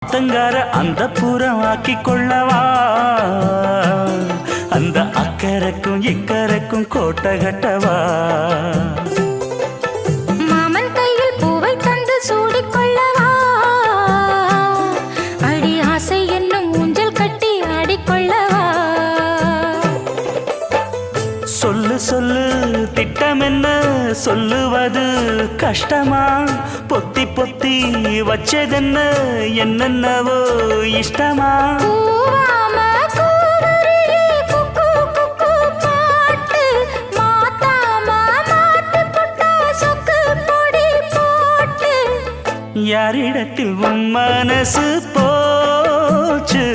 ஆத்தங்கார அந்த புறம் ஆக்கி கொள்ளவா அந்த அக்கறைக்கும் இக்கரைக்கும் கோட்டை கட்டவா மாமன் கையில் பூவை தந்து சூடிக்கொள்ளவா அடி ஆசை என்னும் ஊஞ்சல் கட்டி ஆடிக்கொள்ளவா சொல்லு சொல்லு திட்டம் என்ன சொல்லுவது கஷ்டமா பொத்தி பொத்தி வச்சதென்ன என்னென்னவோ இஷ்டமா யாரிடத்தில் உன் மனசு போச்சு